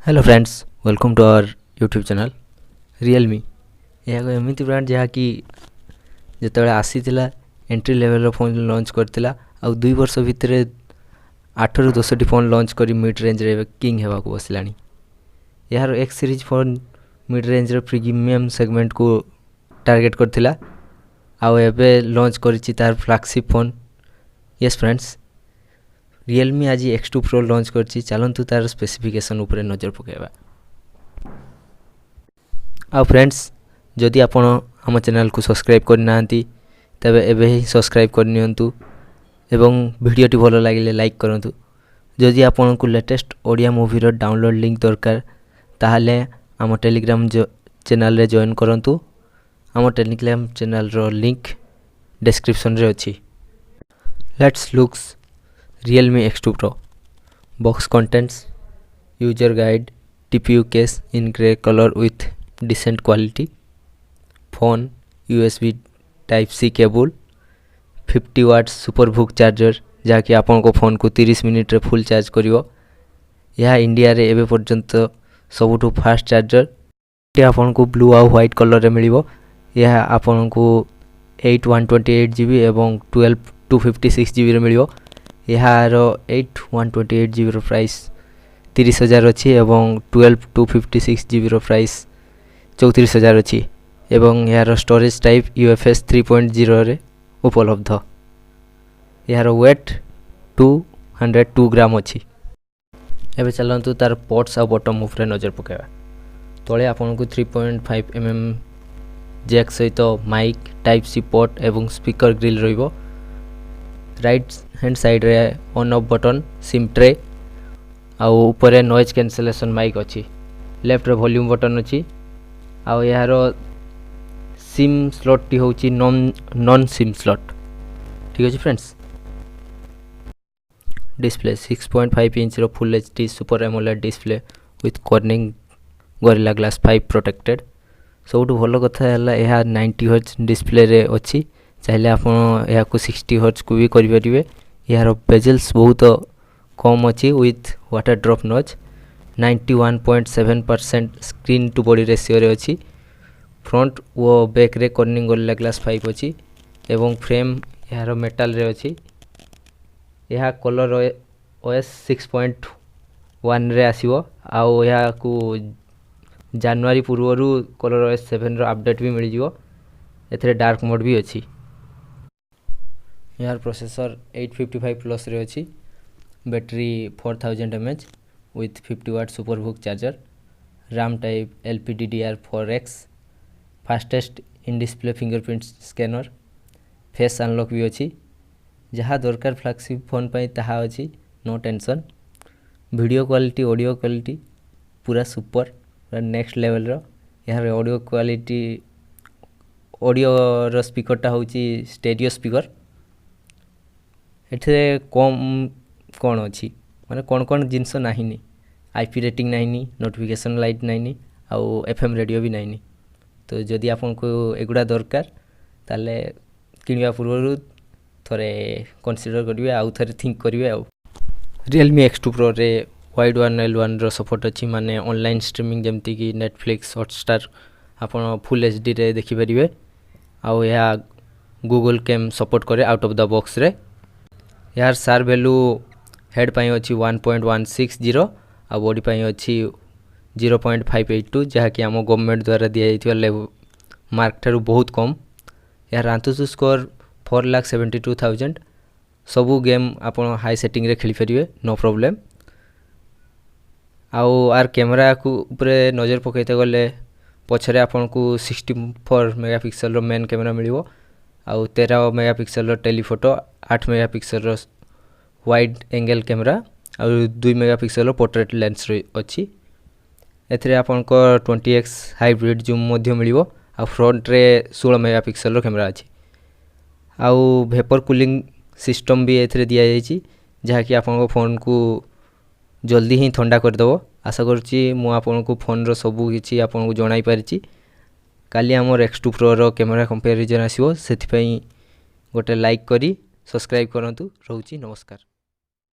Hello friends, welcome to our YouTube channel Realme. यह एमती brand जहाँकि जिते आसी एंट्री लेवल फोन लॉन्च करता आ 2 वर्ष भितर 8 ରୁ 10ଟି फोन लॉन्च कर मिड रेंज रे किंग होगा बसला। यार x series phone mid range रे प्रीमियम सेगमेंट को टार्गेट करथिला आ एबे लॉन्च करिछि तार flagship phone. Yes friends, Realme आज X2 Pro लॉन्च करछि। चलंतु तार स्पेसिफिकेशन ऊपर नजर पकेबा। आ फ्रेंड्स, जदि आपण हम चैनल को सब्सक्राइब करनांती तबे एबे ही सब्सक्राइब करनियंतु एवं वीडियोटी भलो लागिले लाइक करंतु। जदि आपण को लेटेस्ट ओडिया मूवी रो डाउनलोड लिंक दरकार ताहले हम टेलीग्राम चैनल रे जॉइन करंतु। हम टेलीग्राम चैनल रो लिंक डिस्क्रिप्शन रे अछि। Let's looks Realme X2 Pro. Box contents: user guide, TPU case in grey color with decent quality, phone, USB Type-C cable, 50 watts superbook charger जहाँकि आपन को phone को 30 minute रे full charge करिवो। यह India रे एबे पर्यंत सबुठु फास्ट चार्जर। ये आपन को ब्लू आ व्हाइट कलर रे मिलिवो। यह आपन को 8 128GB एवं 12 256GB रे मिलिवो। यार 8 128GB रो प्राइस 30,000 अच्छी एवं 12 256GB रो प्राइस 34,000 अच्छी एवं यार स्टोरेज टाइप UFS 3.0 रे उपलब्ध। यार वेट 202 ग्राम अच्छी। एबे चलंतु तार पोर्ट्स आ बटन ऊपर नजर पकेबा। तळे आपन को 3.5mm जैक सहित माइक Type-C पोर्ट एवं स्पीकर ग्रिल रहिबो। राइट हैंड साइड रे on off button, sim tray आ ऊपर नॉइज कैंसलेशन माइक अच्छी। लेफ्ट रे वॉल्यूम बटन अच्छी आ यार सिम स्लॉट टी होची नॉन सिम स्लॉट। ठीक अछि फ्रेंड्स। डिस्प्ले 6.5 इंच रो full HD super AMOLED display with Corning Gorilla glass 5 protected. सबुठु भलो कथा हला यह 90Hz डिस्प्ले रे अछि। चाहे आप 60Hz को भी करें। यार बेजल्स बहुत कम अच्छी with water drop notch. 91.7% screen to body ratio रे अच्छी। फ्रंट वो बैक रे कॉर्निंग गोरिल्ला ग्लास 5 अच्छी एवं फ्रेम यार मेटल रे अच्छी। यह कलर OS 6.1 रे आसीबो आ या को जनवरी पूर्व कलर OS 7 रो अपडेट भी मिल जिवो। एथरे डार्क मोड भी अच्छी। यार प्रोसेसर 855 प्लस रे अच्छी। Battery 4000 mAh with 50 watt super VOOC charger. RAM type LPDDR4X। Fastest in display fingerprint scanner. Face unlock भी अच्छी। जहाँ दरकार फ्लैगशिप फोन पाई ताहा अच्छी, no tension. Video quality audio quality पूरा सुपर नेक्स्ट लेवल रो। यार ऑडियो क्वालिटी ऑडियो रो स्पीकर टा होची स्टेरियो स्पीकर। एठे कम कौन अच्छी माने कौन जिनस नहीं। IP रेटिंग नहीं, नोटिफिकेशन लाइट नहीं आउ FM रेडियो भी नहीं। तो जदि आपन को एगुड़ा दरकार ताले किनिया पूर्व थोड़े कंसीडर करिवे आउ थोड़े थिंक करिवे। आउ Realme X2 Pro रे वाइड 1L1 रो सपोर्ट अच्छी। माने ऑनलाइन स्ट्रीमिंग जमती कि Netflix हॉटस्टार आपन फुल HD रे देखि परिवे। आउ या गूगल कैम सपोर्ट करे आउट ऑफ द बॉक्स रे। यार सार वैल्यू हेड पाई अच्छी 1.160 आ बॉडी पाई अच्छी 0.582 जहाँकि आम गवर्नमेंट द्वारा दि जाइथिबा मार्क ठारू बहुत कम। यार आंतुसु स्कोर 4,72,000। सबू गेम आपन हाई सेटिंग रे खेली परिवे, नो प्रॉब्लम। आउ आर कैमरा को ऊपर नजर पकईते गले पछरे आपन को 64 मेगापिक्सल रो मेन कैमरा मिलिवो आउ 13 मेगापिक्सल रो टेलीफोटो, 8 मेगापिक्सल रो वाइड एंगल कैमरा और 2 मेगापिक्सल रो पोर्ट्रेट लेंस अच्छी। एथरे आपन को 20x हाइब्रिड जूम मध्य मिलिवो आ फ्रंट रे 16 मेगापिक्सल रो कैमरा अच्छी। आउ वेपर कूलिंग सिस्टम भी एथरे दिया जायछि जहाँकि आपन को फोन को जल्दी ही ठंडा कर देबो। आशा करछि मु आपन को फोन रो सबु किछि आपन को जणाई पारिछि। काली हमर X2 Pro रो कैमरा कंपैरिजन आसीबो, सेथि पई गोटे लाइक करी सब्सक्राइब करंतु। रहउछि, नमस्कार।